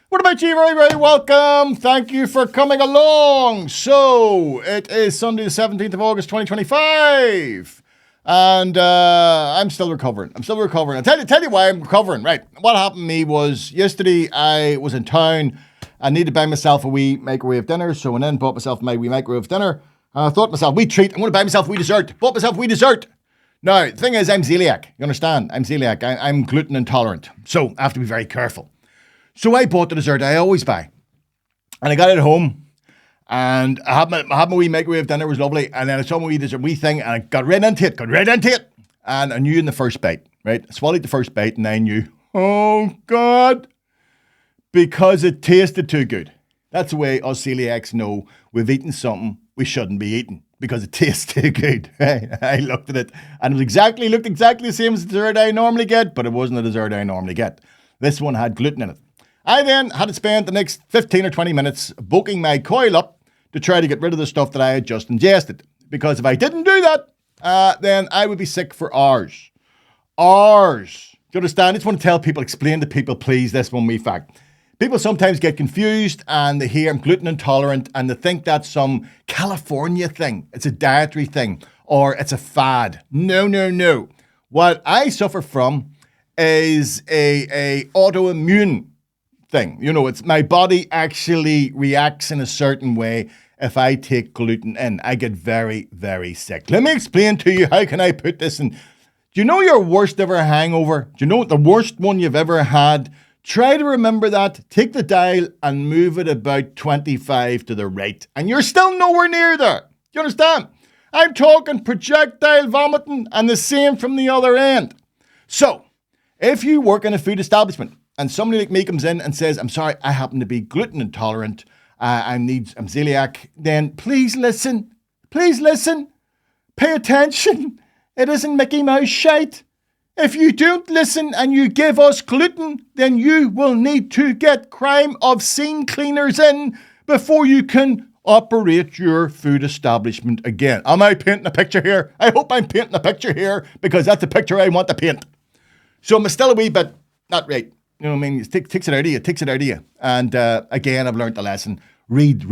What about you? Very, very welcome. Thank you for coming along. So, it is Sunday the 17th of August, 2025. And I'm still recovering. I'll tell you why I'm recovering. Right. What happened to me was yesterday I was in town. I needed to buy myself a wee microwave dinner. So I went in and bought myself my wee microwave dinner. And I thought to myself, wee treat. I'm going to buy myself a wee dessert. Bought myself a wee dessert. Now, the thing is, I'm celiac. You understand? I'm celiac. I'm gluten intolerant. So I have to be very careful. So I bought the dessert I always buy. And I got it at home. And I had my wee microwave dinner. It was lovely. And then I saw my wee dessert, wee thing. And I got right into it. And I knew in the first bite, right? I swallowed the first bite and I knew, oh, God. Because it tasted too good. That's the way us celiacs know we've eaten something we shouldn't be eating. Because it tastes too good. Right? I looked at it. And it looked exactly the same as the dessert I normally get. But it wasn't the dessert I normally get. This one had gluten in it. I then had to spend the next 15 or 20 minutes poking my coil up to try to get rid of the stuff that I had just ingested. Because if I didn't do that, then I would be sick for hours. Hours. Do you understand? I just want to tell people, explain to people, please, this one wee fact. People sometimes get confused and they hear I'm gluten intolerant and they think that's some California thing. It's a dietary thing or it's a fad. No. What I suffer from is a autoimmune thing. You know, it's my body actually reacts in a certain way if I take gluten in. I get very, very sick. Let me explain to you, how can I put this in? Do you know your worst ever hangover? Do you know the worst one you've ever had? Try to remember that. Take the dial and move it about 25 to the right. And you're still nowhere near there. Do you understand? I'm talking projectile vomiting and the same from the other end. So, if you work in a food establishment, and somebody like me comes in and says, I'm sorry, I happen to be gluten intolerant, I'm celiac, then please listen. Pay attention. It isn't Mickey Mouse shite. If you don't listen and you give us gluten, then you will need to get crime of scene cleaners in before you can operate your food establishment again. Am I painting a picture here? I hope I'm painting a picture here because that's the picture I want to paint. So I'm still a wee bit not right. You know what I mean? It takes it out of you. And again, I've learned the lesson. Read.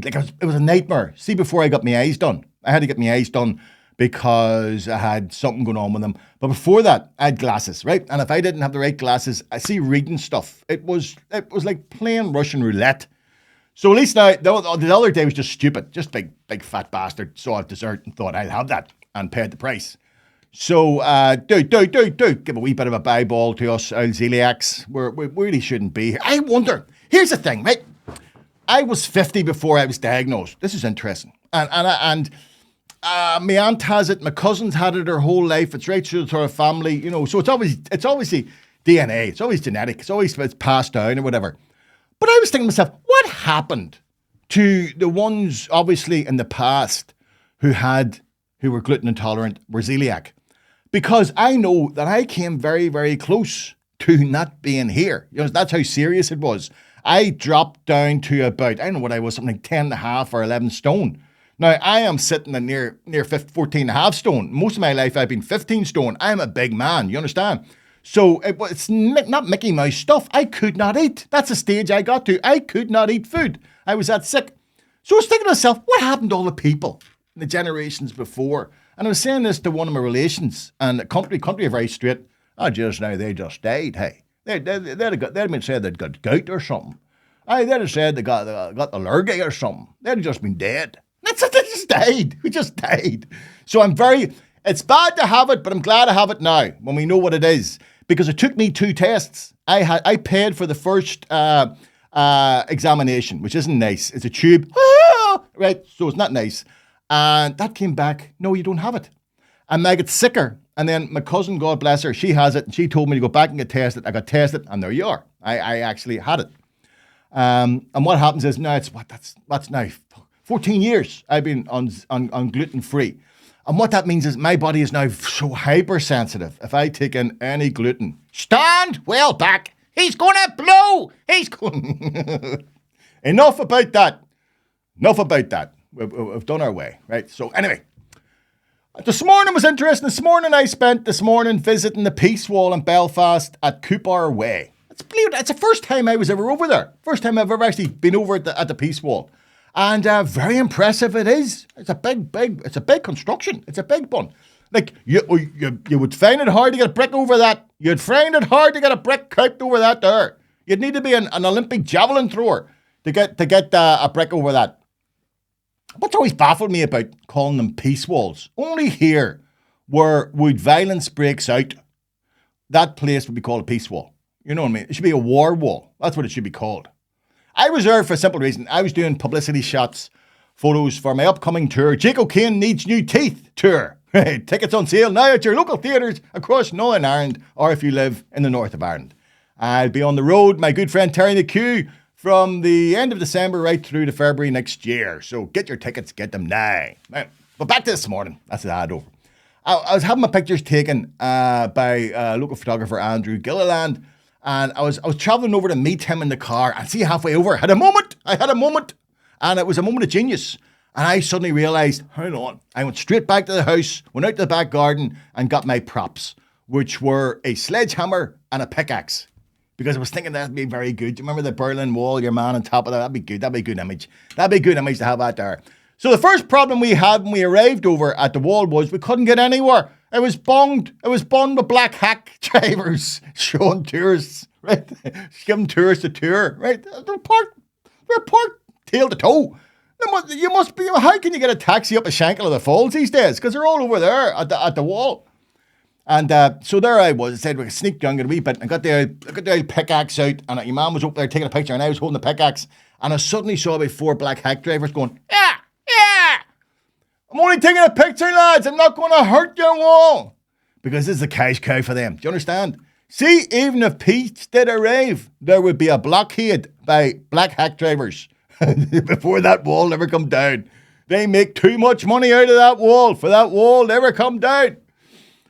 Like it was a nightmare. See, before I got my eyes done, I had to get my eyes done because I had something going on with them. But before that, I had glasses, right? And if I didn't have the right glasses, I see reading stuff. It was like playing Russian roulette. So at least now, the other day was just stupid. Just big fat bastard saw a dessert and thought I'll have that and paid the price. So, do give a wee bit of a bye-ball to us old celiacs. We really shouldn't be here. I wonder, here's the thing, right? I was 50 before I was diagnosed. This is interesting. And my aunt has it, my cousins had it her whole life. It's right through our family, you know. So it's obviously DNA. It's always genetic. It's passed down or whatever. But I was thinking to myself, what happened to the ones, obviously, in the past who were gluten intolerant, were celiac? Because I know that I came very, very close to not being here. You know, that's how serious it was. I dropped down to about, I don't know what I was, something like 10 and a half or 11 stone. Now, I am sitting at near 14 and a half stone. Most of my life, I've been 15 stone. I'm a big man, you understand? So it's not Mickey Mouse stuff. I could not eat. That's the stage I got to. I could not eat food. I was that sick. So I was thinking to myself, what happened to all the people in the generations before? And I was saying this to one of my relations, and the country are very straight. They just died, hey. They'd been said they'd got gout or something. They'd have said they got allergy or something. They'd have just been dead. That's it, they just died. We just died. So it's bad to have it, but I'm glad to have it now when we know what it is. Because it took me 2 tests. I paid for the first examination, which isn't nice. It's a tube. Right, so it's not nice. And that came back, no, you don't have it. And I get sicker. And then my cousin, God bless her, she has it. And she told me to go back and get tested. I got tested, and there you are. I actually had it. And what happens is, now that's now 14 years I've been on gluten-free. And what that means is my body is now so hypersensitive. If I take in any gluten, stand well back. He's going to blow. He's going. Enough about that. We've done our way, right? So anyway, this morning was interesting. I spent this morning visiting the Peace Wall in Belfast at Cooper Way. It's the first time I was ever over there. First time I've ever actually been over at the Peace Wall. And very impressive it is. It's a big construction. It's a big one. Like, you would find it hard to get a brick over that. You'd find it hard to get a brick couped over that there. You'd need to be an Olympic javelin thrower to get a brick over that. What's always baffled me about calling them peace walls, only here, where would violence breaks out, that place would be called a peace wall. You know what I mean? It should be a war wall. That's what it should be called. I was there for a simple reason. I was doing publicity shots, photos for my upcoming tour, Jake O'Kane Needs New Teeth tour. Tickets on sale now at your local theatres across Northern Ireland, or if you live in the north of Ireland. I'll be on the road, my good friend Terry McHugh, from the end of December right through to February next year. So get your tickets, get them now. But back to this morning. That's the ad over. I was having my pictures taken by local photographer Andrew Gilliland, and I was travelling over to meet him in the car, and see, halfway over, I had a moment, and it was a moment of genius. And I suddenly realised, hold on, I went straight back to the house, went out to the back garden, and got my props, which were a sledgehammer and a pickaxe. Because I was thinking that'd be very good. Do you remember the Berlin Wall, your man on top of that? That'd be good. That'd be a good image. That'd be a good image to have out there. So the first problem we had when we arrived over at the wall was we couldn't get anywhere. It was bunged. It was bunged with black hack drivers showing tourists, right? Giving tourists a tour, right? They're parked tail to toe. You must be. How can you get a taxi up a Shankill of the Falls these days? Because they're all over there at the wall. And so there I was. I said, we could sneak down a wee bit. I got the old pickaxe out, and your man was up there taking a picture, and I was holding the pickaxe. And I suddenly saw about 4 black hack drivers going, yeah. I'm only taking a picture, lads. I'm not going to hurt your wall. Because this is a cash cow for them. Do you understand? See, even if peace did arrive, there would be a blockade by black hack drivers before that wall ever come down. They make too much money out of that wall for that wall never come down.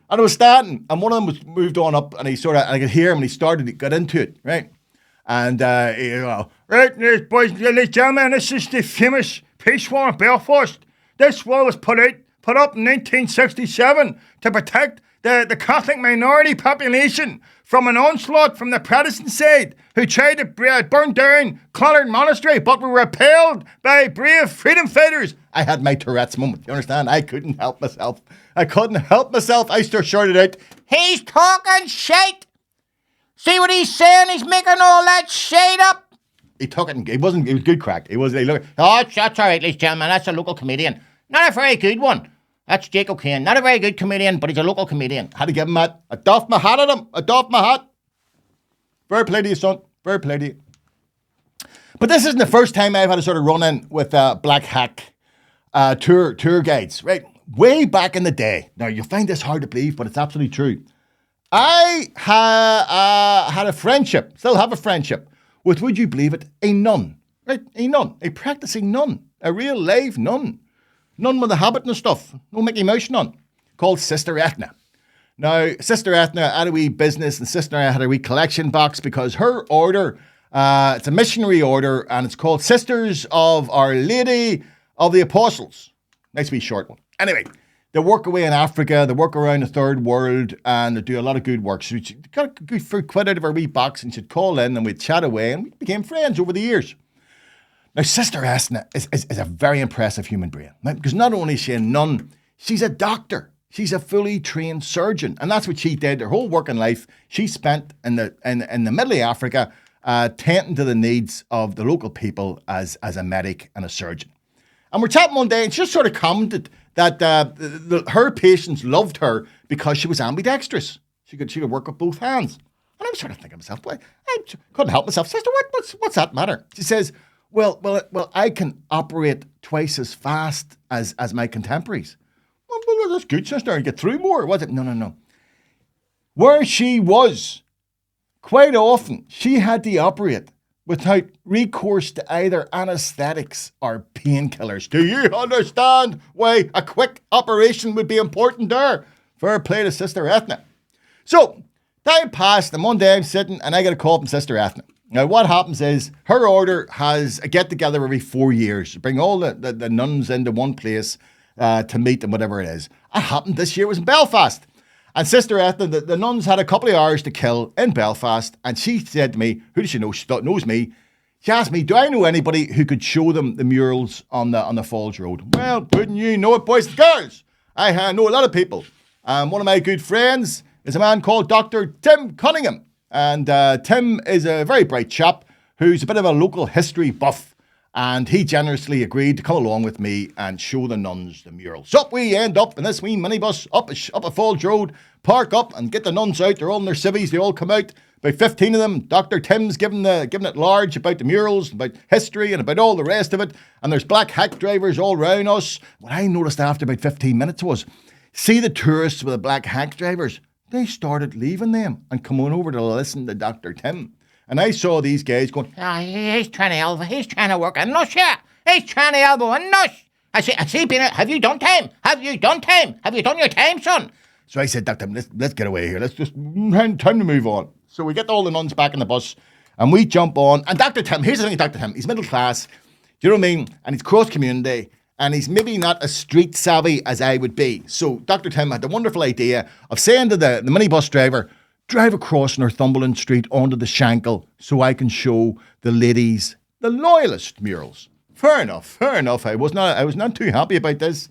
And I was standing, and one of them was moved on up, and and I could hear him, and he got into it, right? And right, boys and gentlemen, this is the famous peace wall in Belfast. This wall was put up in 1967 to protect the Catholic minority population from an onslaught from the Protestant side, who tried to burn down Clonard Monastery, but were repelled by brave freedom fighters. I had my Tourette's moment, you understand? I couldn't help myself. I just shouted out, he's talking shite. See what he's saying? He's making all that shit up. He took it, and it was good crack. He looked, that's all right, ladies and gentlemen, that's a local comedian. Not a very good one. That's Jake O'Kane. Not a very good comedian, but he's a local comedian. Had to give him that. I doffed my hat at him. Fair play to you, son. Fair play to you. But this isn't the first time I've had a sort of run-in with black hack tour guides, right? Way back in the day. Now, you'll find this hard to believe, but it's absolutely true. I had a friendship, still have a friendship, with, would you believe it, a nun, right? A nun, a practicing nun, a real live nun. Nun with a habit and stuff. No Mickey Mouse nun. Called Sister Ethna. Now, Sister Ethna had a wee business, and Sister Ethna had a wee collection box because her order, it's a missionary order, and it's called Sisters of Our Lady of the Apostles. Nice wee short one. Anyway, they work away in Africa, they work around the third world, and they do a lot of good work. So she got a good quid out of her wee box, and she'd call in, and we'd chat away, and we became friends over the years. Now, Sister Ethna is a very impressive human being, right? Because not only is she a nun, she's a doctor. She's a fully trained surgeon. And that's what she did. Her whole working life, she spent in the middle of Africa tending to the needs of the local people as a medic and a surgeon. And we're chatting one day, and she just sort of commented that her patients loved her because she was ambidextrous. She could work with both hands. And I was sort of thinking to myself, well, I couldn't help myself. Sister, what's that matter? She says, Well, I can operate twice as fast as my contemporaries. Well, that's good, sister. And get through more, was it? No. Where she was, quite often, she had to operate without recourse to either anesthetics or painkillers. Do you understand why a quick operation would be important there? Fair play to Sister Ethna. So, time passed, and one day I'm sitting, and I get a call from Sister Ethna. Now, what happens is her order has a get-together every 4 years to bring all the nuns into one place to meet and whatever it is. It happened this year, it was in Belfast. And Sister Ethna, the nuns had a couple of hours to kill in Belfast, and she said to me, who does she know? She knows me. She asked me, do I know anybody who could show them the murals on the Falls Road? Well, wouldn't you know it, boys and girls? I know a lot of people. One of my good friends is a man called Dr. Tim Cunningham. And Tim is a very bright chap who's a bit of a local history buff. And he generously agreed to come along with me and show the nuns the mural. So we end up in this wee minibus up a Falls Road, park up and get the nuns out. They're all in their civvies. They all come out. About 15 of them. Dr. Tim's giving it large about the murals, about history and about all the rest of it. And there's black hack drivers all round us. What I noticed after about 15 minutes was, see the tourists with the black hack drivers? They started leaving them and coming over to listen to Dr. Tim. And I saw these guys going, he's trying to work a nush here. He's trying to elbow a nush. I see, Peter, have you done time? Have you done your time, son? So I said, Dr. Tim, let's get away here. Let's just, time to move on. So we get all the nuns back in the bus and we jump on. And Dr. Tim, here's the thing with Dr. Tim. He's middle class. Do you know what I mean? And he's cross community. And he's maybe not as street savvy as I would be. So Dr. Tim had the wonderful idea of saying to the minibus driver, drive across Northumberland Street onto the Shankill so I can show the ladies the loyalist murals. Fair enough. I was not too happy about this,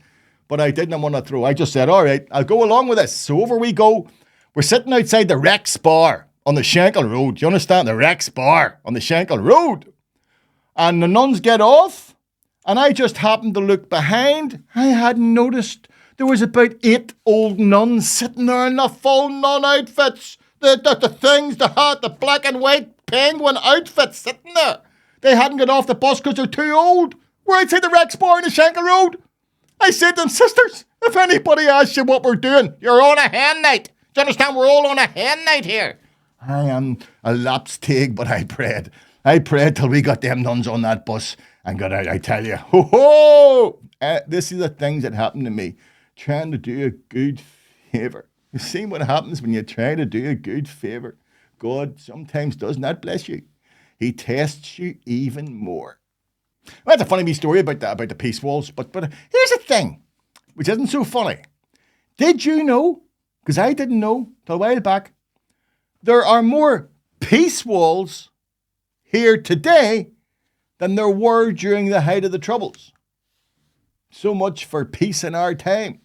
but I didn't want to throw. I just said, all right, I'll go along with this. So over we go. We're sitting outside the Rex Bar on the Shankill Road. Do you understand? The Rex Bar on the Shankill Road. And the nuns get off, and I just happened to look behind. I hadn't noticed there was about 8 old nuns sitting there in the full nun outfits. The things, the hat, the black and white penguin outfits sitting there. They hadn't got off the bus because they're too old. We're outside the Rex Bar in the Shankill Road. I said to them, sisters, if anybody asks you what we're doing, you're on a hen night. Do you understand? We're all on a hen night here. I am a lapsed pig, but I prayed. I prayed till we got them nuns on that bus and got out, I tell you. Ho-ho! This is the things that happened to me. Trying to do a good favour. You see what happens when you try to do a good favour? God sometimes does not bless you. He tests you even more. Well, that's a funny wee story about the peace walls, but here's the thing, which isn't so funny. Did you know, because I didn't know till a while back, there are more peace walls here today than there were during the height of the Troubles? So much for peace in our time.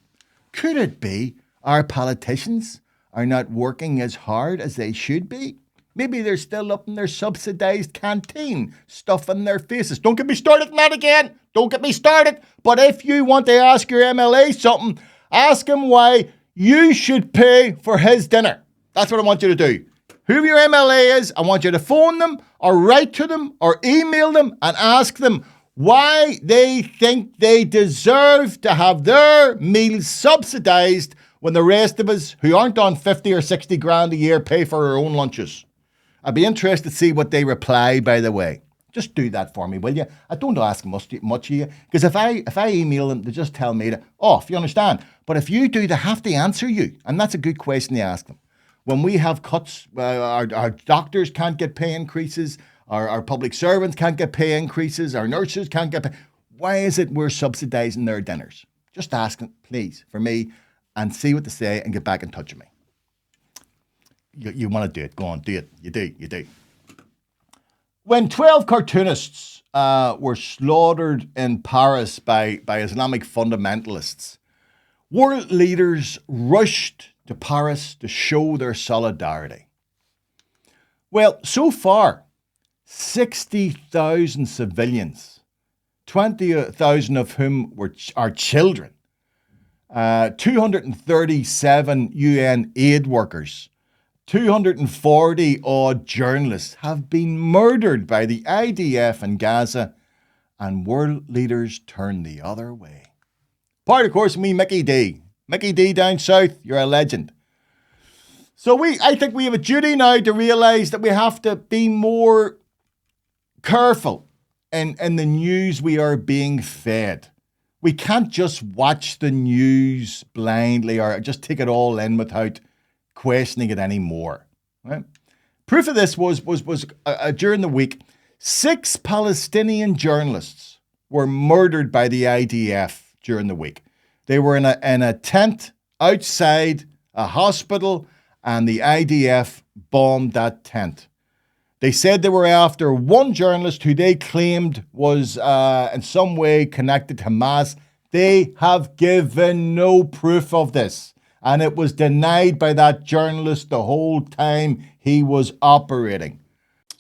Could it be our politicians are not working as hard as they should be? Maybe they're still up in their subsidised canteen, stuffing their faces. Don't get me started on that again. Don't get me started. But if you want to ask your MLA something, ask him why you should pay for his dinner. That's what I want you to do. Whoever your MLA is, I want you to phone them or write to them or email them and ask them why they think they deserve to have their meals subsidised when the rest of us who aren't on 50 or 60 grand a year pay for our own lunches. I'd be interested to see what they reply, by the way. Just do that for me, will you? I don't ask much of you, because if I email them, they just tell me to off, you understand? But if you do, they have to answer you, and that's a good question to ask them. When we have cuts, our doctors can't get pay increases, our public servants can't get pay increases, our nurses can't get pay. Why is it we're subsidising their dinners? Just ask them, please, for me, and see what they say and get back in touch with me. You want to do it, go on, do it. You do. When 12 cartoonists were slaughtered in Paris by Islamic fundamentalists, world leaders rushed to Paris to show their solidarity. Well, so far, 60,000 civilians, 20,000 of whom are children, 237 UN aid workers, 240 odd journalists have been murdered by the IDF in Gaza, and world leaders turn the other way. Part, of course, me, Mickey D. Mickey D down south, you're a legend. So I think we have a duty now to realise that we have to be more careful in the news we are being fed. We can't just watch the news blindly or just take it all in without questioning it anymore. Right? Proof of this was during the week, 6 Palestinian journalists were murdered by the IDF during the week. They were in a tent outside a hospital, and the IDF bombed that tent. They said they were after one journalist who they claimed was in some way connected to Hamas. They have given no proof of this. And it was denied by that journalist the whole time he was operating.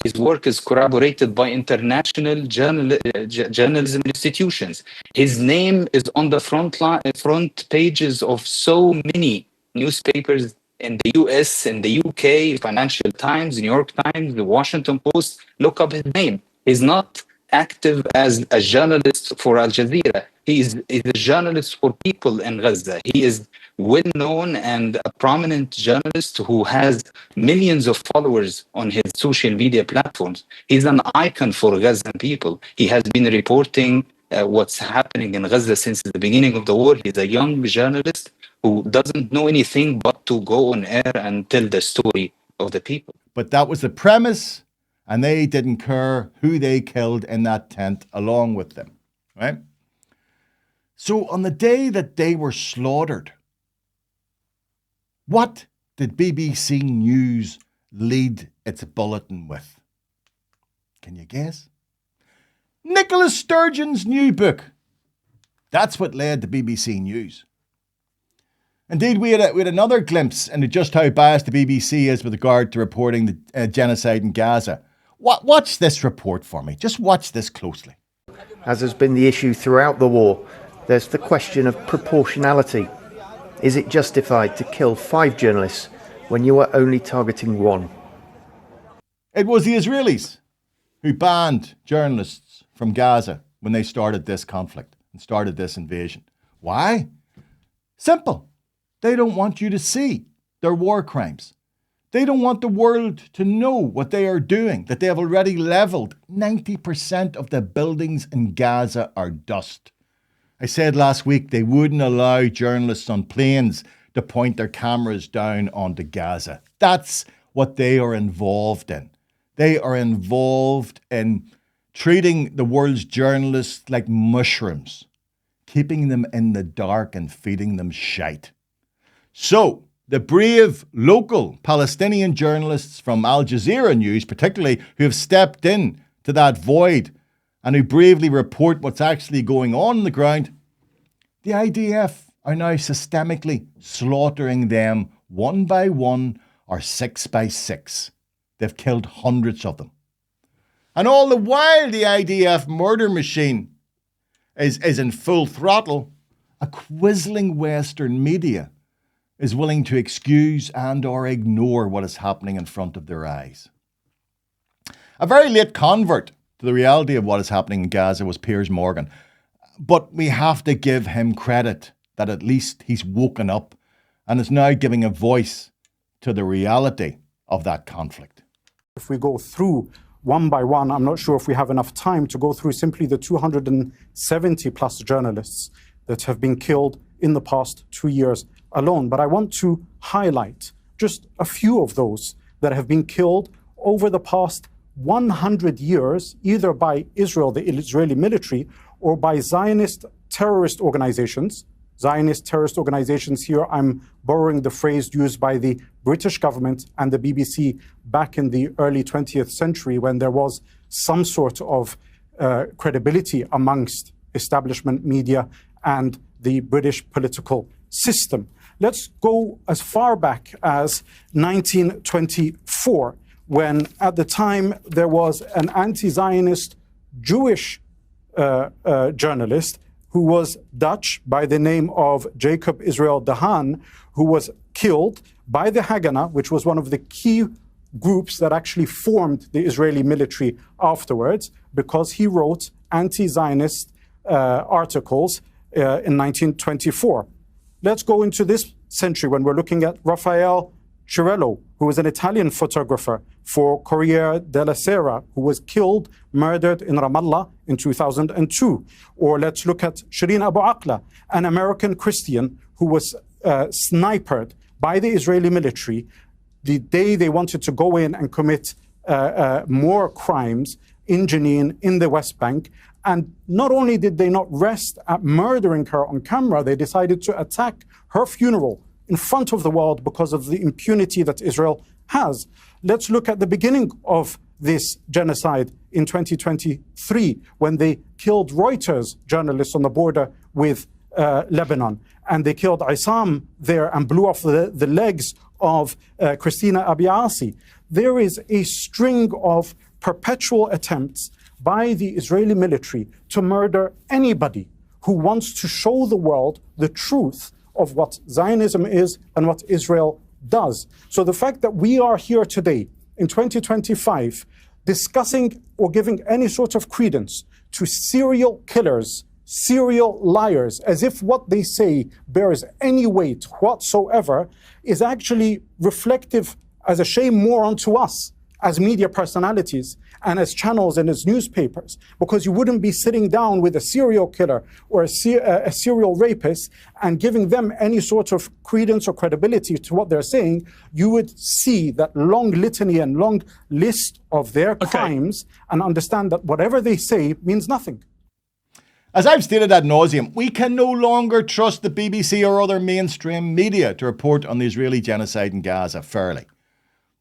His work is corroborated by international journalism institutions. His name is on the front pages of so many newspapers in the US, in the UK, Financial Times, New York Times, the Washington Post. Look up his name. He's not active as a journalist for Al Jazeera. He's a journalist for people in Gaza. He is well-known and a prominent journalist who has millions of followers on his social media platforms. He's an icon for Gazan people. He has been reporting what's happening in Gaza since the beginning of the war. He's a young journalist who doesn't know anything but to go on air and tell the story of the people. But that was the premise, and they didn't care who they killed in that tent along with them, right? So on the day that they were slaughtered, what did BBC News lead its bulletin with? Can you guess? Nicola Sturgeon's new book. That's what led the BBC News. Indeed, we had another glimpse into just how biased the BBC is with regard to reporting the genocide in Gaza. Watch this report for me. Just watch this closely. As has been the issue throughout the war, there's the question of proportionality. Is it justified to kill 5 journalists when you are only targeting 1? It was the Israelis who banned journalists from Gaza when they started this conflict and started this invasion. Why? Simple. They don't want you to see their war crimes. They don't want the world to know what they are doing, that they have already leveled 90% of the buildings in Gaza are dust. I said last week they wouldn't allow journalists on planes to point their cameras down onto Gaza. That's what they are involved in. They are involved in treating the world's journalists like mushrooms, keeping them in the dark and feeding them shite. So, the brave local Palestinian journalists from Al Jazeera News, particularly, who have stepped in to that void and who bravely report what's actually going on the ground, the IDF are now systemically slaughtering them 1 by 1 or 6 by 6. They've killed hundreds of them. And all the while the IDF murder machine is in full throttle, a quisling Western media is willing to excuse and or ignore what is happening in front of their eyes. A very late convert to the reality of what is happening in Gaza was Piers Morgan. But we have to give him credit that at least he's woken up and is now giving a voice to the reality of that conflict. If we go through one by one, I'm not sure if we have enough time to go through simply the 270 plus journalists that have been killed in the past 2 years alone. But I want to highlight just a few of those that have been killed over the past 100 years, either by Israel, the Israeli military, or by Zionist terrorist organizations. Zionist terrorist organizations here, I'm borrowing the phrase used by the British government and the BBC back in the early 20th century when there was some sort of credibility amongst establishment media and the British political system. Let's go as far back as 1924, when at the time there was an anti-Zionist Jewish journalist who was Dutch by the name of Jacob Israel de Haan, who was killed by the Haganah, which was one of the key groups that actually formed the Israeli military afterwards, because he wrote anti-Zionist articles in 1924. Let's go into this century when we're looking at Raffaele Cirello, who was an Italian photographer for Corriere della Sera, who was killed, murdered in Ramallah in 2002. Or let's look at Shireen Abu Akleh, an American Christian who was sniped by the Israeli military the day they wanted to go in and commit more crimes in Jenin, in the West Bank. And not only did they not rest at murdering her on camera, they decided to attack her funeral in front of the world because of the impunity that Israel has. Let's look at the beginning of this genocide in 2023, when they killed Reuters journalists on the border with Lebanon. And they killed Isam there and blew off the legs of Christina Abiasi. There is a string of perpetual attempts by the Israeli military to murder anybody who wants to show the world the truth of what Zionism is and what Israel does. So the fact that we are here today in 2025 discussing or giving any sort of credence to serial killers, serial liars, as if what they say bears any weight whatsoever, is actually reflective, as a shame, more onto us as media personalities and as channels and as newspapers, because you wouldn't be sitting down with a serial killer or a serial rapist and giving them any sort of credence or credibility to what they're saying. You would see that long litany and long list of their crimes and understand that whatever they say means nothing. As I've stated ad nauseum, we can no longer trust the BBC or other mainstream media to report on the Israeli genocide in Gaza fairly.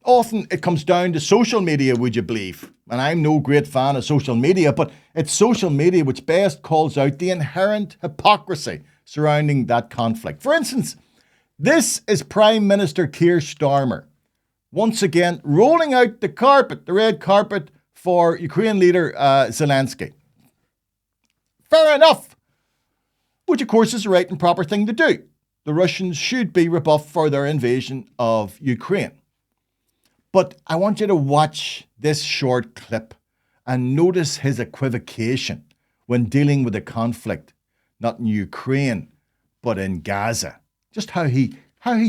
Often it comes down to social media, would you believe? And I'm no great fan of social media, but it's social media which best calls out the inherent hypocrisy surrounding that conflict. For instance, this is Prime Minister Keir Starmer, once again rolling out the carpet, the red carpet, for Ukraine leader Zelensky. Fair enough, which of course is the right and proper thing to do. The Russians should be rebuffed for their invasion of Ukraine. But I want you to watch this short clip and notice his equivocation when dealing with the conflict, not in Ukraine, but in Gaza. Just how he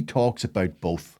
talks about both.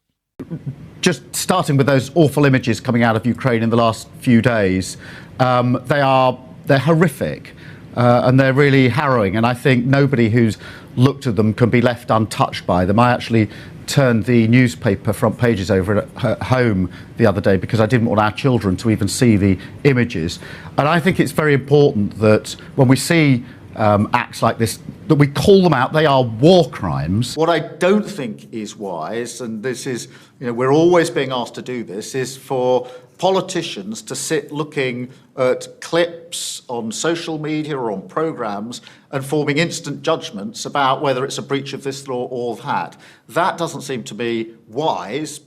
Just starting with those awful images coming out of Ukraine in the last few days, they're horrific. And they're really harrowing, and I think nobody who's looked at them can be left untouched by them. I actually turned the newspaper front pages over at home the other day because I didn't want our children to even see the images. And I think it's very important that when we see acts like this, that we call them out. They are war crimes. What I don't think is wise, and this is, we're always being asked to do this, is for politicians to sit looking at clips on social media or on programmes and forming instant judgments about whether it's a breach of this law or that. That doesn't seem to be wise.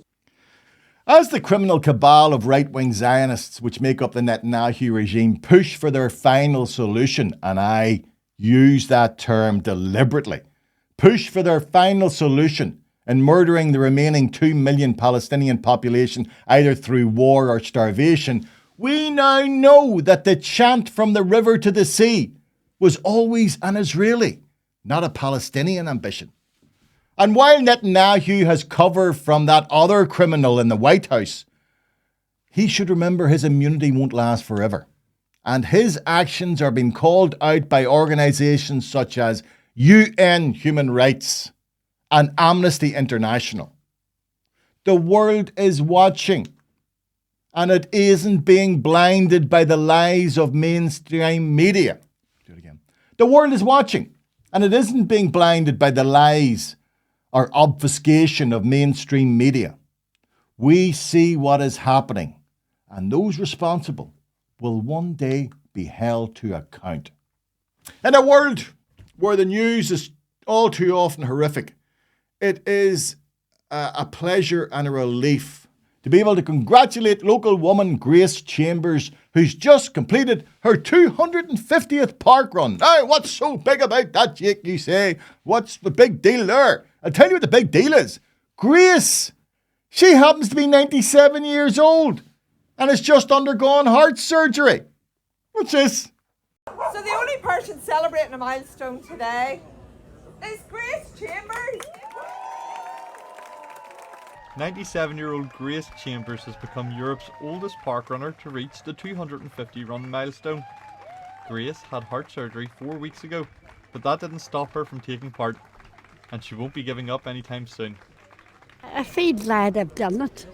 As the criminal cabal of right-wing Zionists which make up the Netanyahu regime push for their final solution, and I use that term deliberately, push for their final solution in murdering the remaining 2 million Palestinian population either through war or starvation, we now know that the chant from the river to the sea was always an Israeli, not a Palestinian ambition. And while Netanyahu has cover from that other criminal in the White House, he should remember his immunity won't last forever. And his actions are being called out by organisations such as UN Human Rights and Amnesty International. The world is watching, and it isn't being blinded by the lies of mainstream media. Do it again. The world is watching, and it isn't being blinded by the lies or obfuscation of mainstream media. We see what is happening, and those responsible will one day be held to account. In a world where the news is all too often horrific, it is a pleasure and a relief to be able to congratulate local woman Grace Chambers, who's just completed her 250th park run. Now, what's so big about that, Jake, you say? What's the big deal there? I'll tell you what the big deal is. Grace, she happens to be 97 years old and has just undergone heart surgery. What's this? So the only person celebrating a milestone today is Grace Chambers. 97-year-old Grace Chambers has become Europe's oldest parkrunner to reach the 250-run milestone. Grace had heart surgery 4 weeks ago, but that didn't stop her from taking part, and she won't be giving up anytime soon. I feel glad I've done it,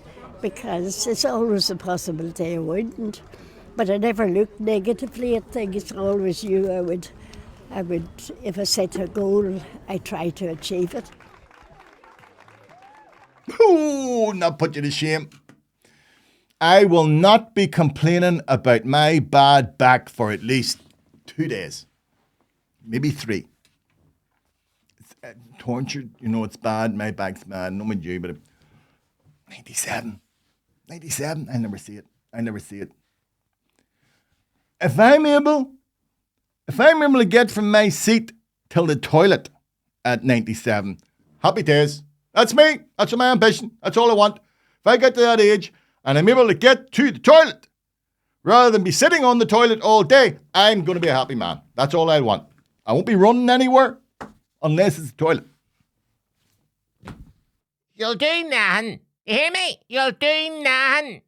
because it's always a possibility I wouldn't. But I never look negatively at things. Always knew I would, if I set a goal, I try to achieve it. Ooh, not put you to shame. I will not be complaining about my bad back for at least 2 days. Maybe 3. It's tortured, you know, it's bad. My back's bad. No one you, but 97. 97. I never see it. If I'm able to get from my seat till the toilet at 97, happy days. That's me. That's my ambition. That's all I want. If I get to that age and I'm able to get to the toilet rather than be sitting on the toilet all day, I'm going to be a happy man. That's all I want. I won't be running anywhere unless it's the toilet. You'll do nothing. You hear me? You'll do nothing.